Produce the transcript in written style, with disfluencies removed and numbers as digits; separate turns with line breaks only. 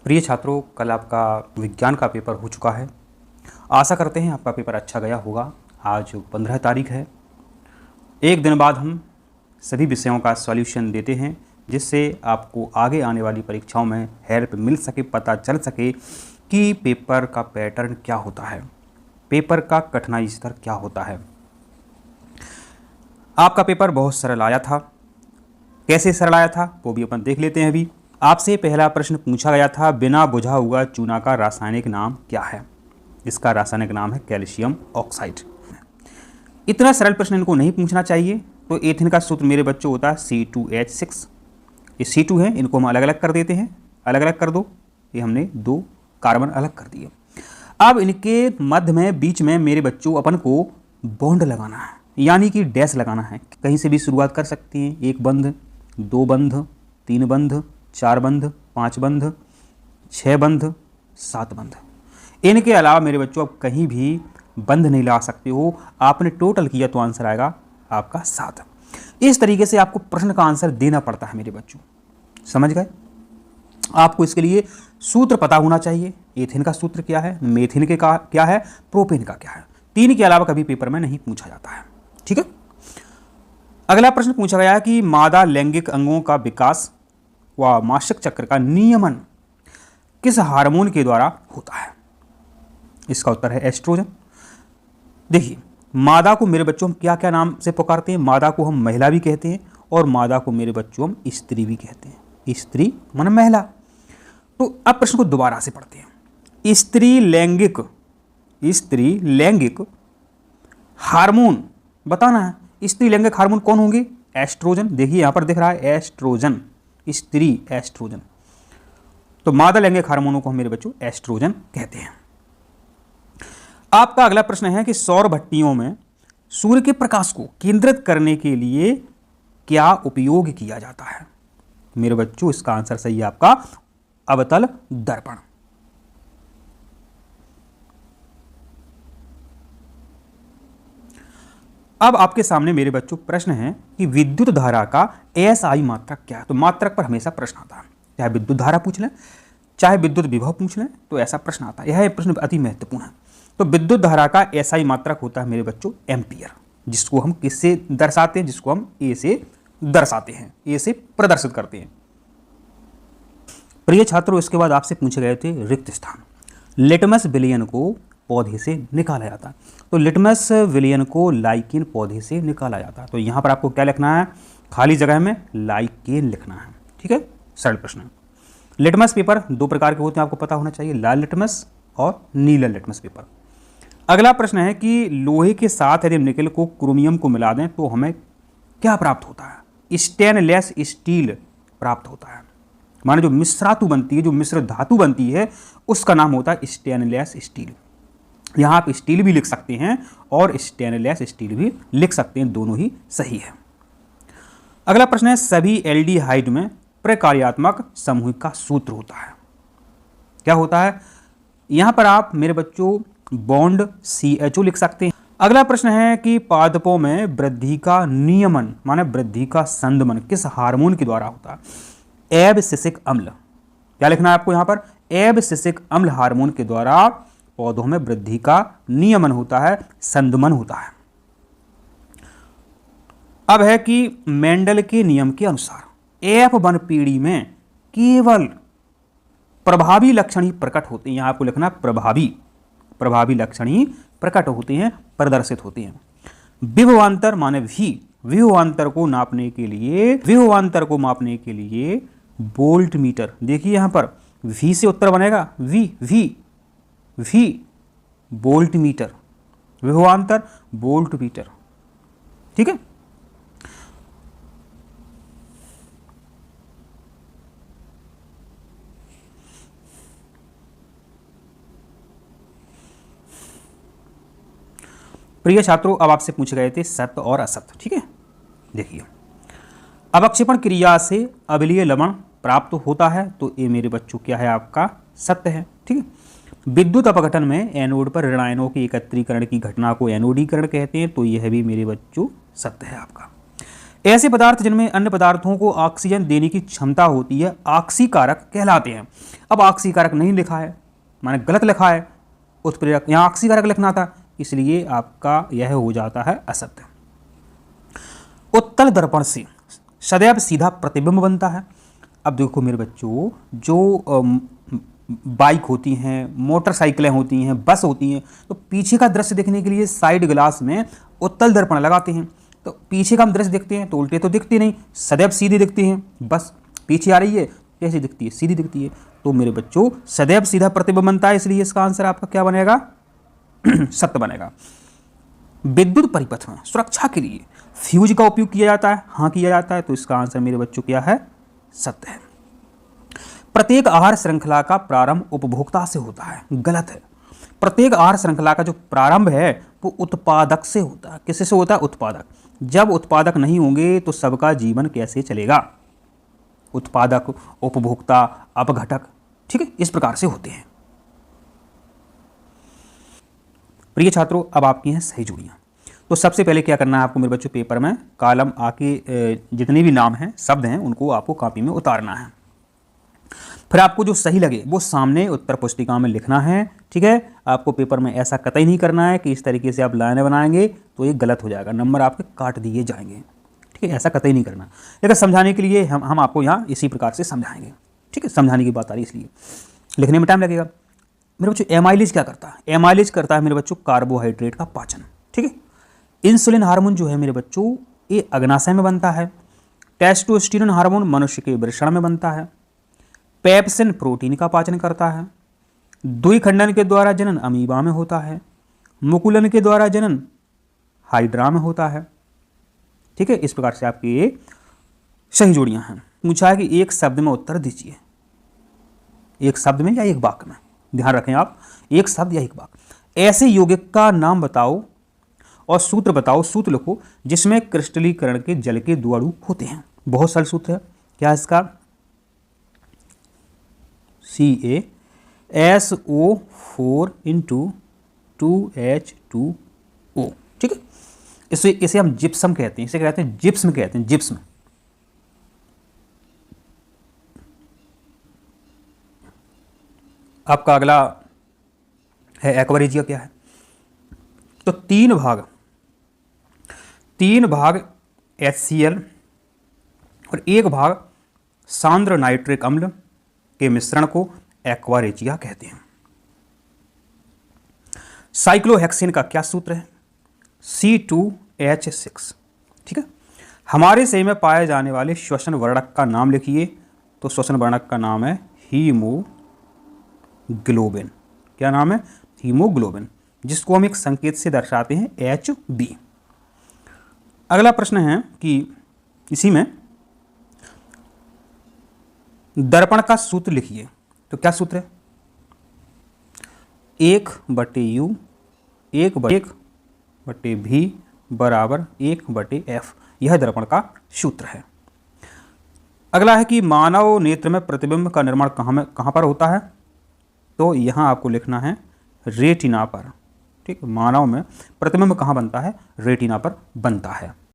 प्रिय छात्रों, कल आपका विज्ञान का पेपर हो चुका है। आशा करते हैं आपका पेपर अच्छा गया होगा। आज 15 तारीख है। एक दिन बाद हम सभी विषयों का सॉल्यूशन देते हैं, जिससे आपको आगे आने वाली परीक्षाओं में हेल्प मिल सके, पता चल सके कि पेपर का पैटर्न क्या होता है, पेपर का कठिनाई स्तर क्या होता है। आपका पेपर बहुत सरल आया था। कैसे सरल आया था वो भी अपन देख लेते हैं। अभी आपसे पहला प्रश्न पूछा गया था, बिना बुझा हुआ चूना का रासायनिक नाम क्या है? इसका रासायनिक नाम है कैल्शियम ऑक्साइड। इतना सरल प्रश्न इनको नहीं पूछना चाहिए। तो एथिन का सूत्र मेरे बच्चों होता है C2H6। ये C2 है, इनको हम अलग अलग कर देते हैं। अलग अलग कर दो, ये हमने 2 कार्बन अलग कर दिए। अब इनके मध्य में बीच में मेरे बच्चों अपन को बॉन्ड लगाना है, यानी कि डैश लगाना है। कहीं से भी शुरुआत कर सकती हैं। 1 बंध, 2 बंध, 3 बंध, 4 बंध, 5 बंध, 6 बंध, 7 बंध। इनके अलावा मेरे बच्चों आप कहीं भी बंध नहीं ला सकते हो। आपने टोटल किया तो आंसर आएगा आपका 7। इस तरीके से आपको प्रश्न का आंसर देना पड़ता है मेरे बच्चों, समझ गए? आपको इसके लिए सूत्र पता होना चाहिए। एथिन का सूत्र क्या है, मेथिन के का क्या है, प्रोपेन का क्या है। 3 के अलावा कभी पेपर में नहीं पूछा जाता है। ठीक है। अगला प्रश्न पूछा गया है कि मादा लैंगिक अंगों का विकास व मासिक चक्र का नियमन किस हार्मोन के द्वारा होता है? इसका उत्तर है एस्ट्रोजन। देखिए, मादा को मेरे बच्चों हम क्या क्या नाम से पुकारते हैं? मादा को हम महिला भी कहते हैं और मादा को मेरे बच्चों हम स्त्री भी कहते हैं। स्त्री माने महिला। तो अब प्रश्न को दोबारा से पढ़ते हैं। स्त्री लैंगिक हार्मोन बताना है। स्त्री लैंगिक हार्मोन कौन होंगे? एस्ट्रोजन। देखिए यहां पर दिख रहा है एस्ट्रोजन, स्त्री एस्ट्रोजन। तो मादा लैंगिक हार्मोनों को हम मेरे बच्चों एस्ट्रोजन कहते हैं। आपका अगला प्रश्न है कि सौर भट्टियों में सूर्य के प्रकाश को केंद्रित करने के लिए क्या उपयोग किया जाता है? मेरे बच्चों इसका आंसर सही है आपका अवतल दर्पण। अब आपके सामने मेरे बच्चों प्रश्न है कि विद्युत धारा का SI मात्रक क्या है? तो मात्रक पर हमेशा प्रश्न आता है। चाहे विद्युत धारा पूछ लें, चाहे विद्युत विभव पूछ लें, तो ऐसा प्रश्न आता है। यह प्रश्न अति महत्वपूर्ण है। तो विद्युत धारा का SI मात्रक होता है मेरे बच्चों एम्पियर, जिसको हम किससे दर्शाते हैं? जिसको हम A से दर्शाते हैं, A से प्रदर्शित करते हैं। प्रिय छात्रों, इसके बाद आपसे पूछे गए थे रिक्त स्थान। लिटमस विलयन को पौधे से निकाला जाता है। तो लिटमस विलयन को लाइकेन पौधे से निकाला जाता है। तो यहां पर आपको क्या लिखना है? खाली जगह में लाइकेन लिखना है। ठीक है, सरल प्रश्न है। लिटमस पेपर 2 प्रकार के होते हैं, आपको पता होना चाहिए, लाल लिटमस और नीला लिटमस पेपर। अगला प्रश्न है कि लोहे के साथ यदि निकल को क्रोमियम को मिला दें तो हमें क्या प्राप्त होता है? स्टेनलेस स्टील प्राप्त होता है। माने जो मिश्रातु बनती है, जो मिश्र धातु बनती है, उसका नाम होता है स्टेनलेस स्टील। यहां आप स्टील भी लिख सकते हैं और स्टेनलेस स्टील भी लिख सकते हैं, दोनों ही सही है। अगला प्रश्न है, सभी एल्डिहाइड में प्रकार्यात्मक समूह का सूत्र होता है। क्या होता है? यहां पर आप मेरे बच्चों बॉन्ड CHO लिख सकते हैं। अगला प्रश्न है कि पादपों में वृद्धि का नियमन माने वृद्धि का संदमन किस हार्मोन के द्वारा होता है? एब्सिसिक अम्ल। क्या लिखना है आपको यहां पर? एब्सिसिक अम्ल हार्मोन के द्वारा पौधों में वृद्धि का नियमन होता है, संदमन होता है। अब है कि मेंडल के नियम के अनुसार F1 पीढ़ी में केवल प्रभावी लक्षण ही प्रकट होते हैं। यहां आपको लिखना प्रभावी लक्षण ही प्रकट होते हैं, प्रदर्शित होते हैं। विभवांतर माने विभवांतर को मापने के लिए वोल्ट मीटर। देखिए यहां पर V से उत्तर बनेगा V वोल्ट मीटर, विभवांतर वोल्ट मीटर। ठीक है। प्रिय छात्रों, अब आपसे पूछे गए थे सत्य और असत्य। ठीक है, देखिए, अवक्षेपण क्रिया से अम्लीय लवण प्राप्त होता है, तो ये मेरे बच्चों क्या है आपका सत्य है। ठीक है। विद्युत अपघटन में एनोड पर ऋणायनों के एकत्रीकरण की घटना को एनोडीकरण कहते हैं, तो यह भी मेरे बच्चों सत्य है आपका। ऐसे पदार्थ जिनमें अन्य पदार्थों को ऑक्सीजन देने की क्षमता होती है ऑक्सीकारक कहलाते हैं। अब ऑक्सीकारक नहीं लिखा है, माने गलत लिखा है, उत्प्रेरक, यहाँ ऑक्सीकारक लिखना था, इसलिए आपका यह हो जाता है असत्य। उत्तल दर्पण से सदैव सीधा प्रतिबिंब बनता है। अब देखो मेरे बच्चों, जो बाइक होती हैं, मोटरसाइकिलें होती हैं, बस होती हैं, तो पीछे का दृश्य देखने के लिए साइड ग्लास में उत्तल दर्पण लगाते हैं। तो पीछे का हम दृश्य देखते हैं तो उल्टे तो दिखती नहीं, सदैव सीधी दिखती हैं। बस पीछे आ रही है, कैसी दिखती है? सीधी दिखती है। तो मेरे बच्चों सदैव सीधा प्रतिबिंब बनता है, इसलिए इसका आंसर आपका क्या बनेगा? सत्य बनेगा। विद्युत परिपथ में सुरक्षा के लिए फ्यूज का उपयोग किया जाता है, हाँ किया जाता है, तो इसका आंसर मेरे बच्चों क्या है? सत्य है। प्रत्येक आहार श्रृंखला का प्रारंभ उपभोक्ता से होता है, गलत है। प्रत्येक आहार श्रृंखला का जो प्रारंभ है वो उत्पादक से होता है। किससे होता है? उत्पादक। जब उत्पादक नहीं होंगे तो सबका जीवन कैसे चलेगा? उत्पादक, उपभोक्ता, अपघटक, ठीक है, इस प्रकार से होते हैं। प्रिय छात्रों, अब आपकी हैं सही जोड़ियाँ। तो सबसे पहले क्या करना है आपको मेरे बच्चों, पेपर में कॉलम आके जितने भी नाम हैं, शब्द हैं, उनको आपको कॉपी में उतारना है। फिर आपको जो सही लगे वो सामने उत्तर पुस्तिका में लिखना है, ठीक है। आपको पेपर में ऐसा कतई नहीं करना है कि इस तरीके से आप लाइनें बनाएंगे तो ये गलत हो जाएगा, नंबर आपके काट दिए जाएंगे, ठीक है, ऐसा कतई नहीं करना। लेकिन समझाने के लिए हम आपको यहाँ इसी प्रकार से समझाएंगे, ठीक है, समझाने की बात आ रही इसलिए लिखने में टाइम लगेगा। मेरे बच्चों एमाइलेज क्या करता है? एमाइलेज करता है मेरे बच्चों कार्बोहाइड्रेट का पाचन, ठीक है। इंसुलिन हार्मोन जो है मेरे बच्चों ये अग्नाशय में बनता है। टेस्टोस्टेरोन हार्मोन मनुष्य के वृषण में बनता है। पेप्सिन प्रोटीन का पाचन करता है। द्विखंडन के द्वारा जनन अमीबा में होता है। मुकुलन के द्वारा जनन हाइड्रा में होता है, ठीक है। इस प्रकार से आपकी ये सही जोड़ियां हैं। पूछा है कि एक शब्द में उत्तर दीजिए, एक शब्द में या एक वाक्य में, ध्यान रखें आप, एक शब्द या एक वाक्य। ऐसे यौगिक का नाम बताओ और सूत्र बताओ, सूत्र लिखो जिसमें क्रिस्टलीकरण के जल के दो अणु होते हैं। बहुत सरल सूत्र है, क्या है इसका? CaSO4 × 2H2O, ठीक है। इसे हम जिप्सम कहते हैं, इसे कहते हैं जिप्सम, कहते हैं जिप्सम। आपका अगला है एक्वा रेजिया, क्या है? तो तीन भाग HCl और एक भाग सांद्र नाइट्रिक अम्ल के मिश्रण को एक्वा रेजिया कहते हैं। साइक्लोहेक्सेन का क्या सूत्र है? C2H6, ठीक है। हमारे शरीर में पाए जाने वाले श्वसन वर्णक का नाम लिखिए। तो श्वसन वर्णक का नाम है हीमोग्लोबिन। क्या नाम है? हीमोग्लोबिन, जिसको हम एक संकेत से दर्शाते हैं Hb। अगला प्रश्न है कि इसी में दर्पण का सूत्र लिखिए। तो क्या सूत्र है? 1/U 1/V बराबर 1/F, यह दर्पण का सूत्र है। अगला है कि मानव नेत्र में प्रतिबिंब का निर्माण कहाँ पर होता है? तो यहाँ आपको लिखना है रेटिना पर, ठीक है। मानव में प्रतिबिंब कहाँ बनता है? रेटिना पर बनता है।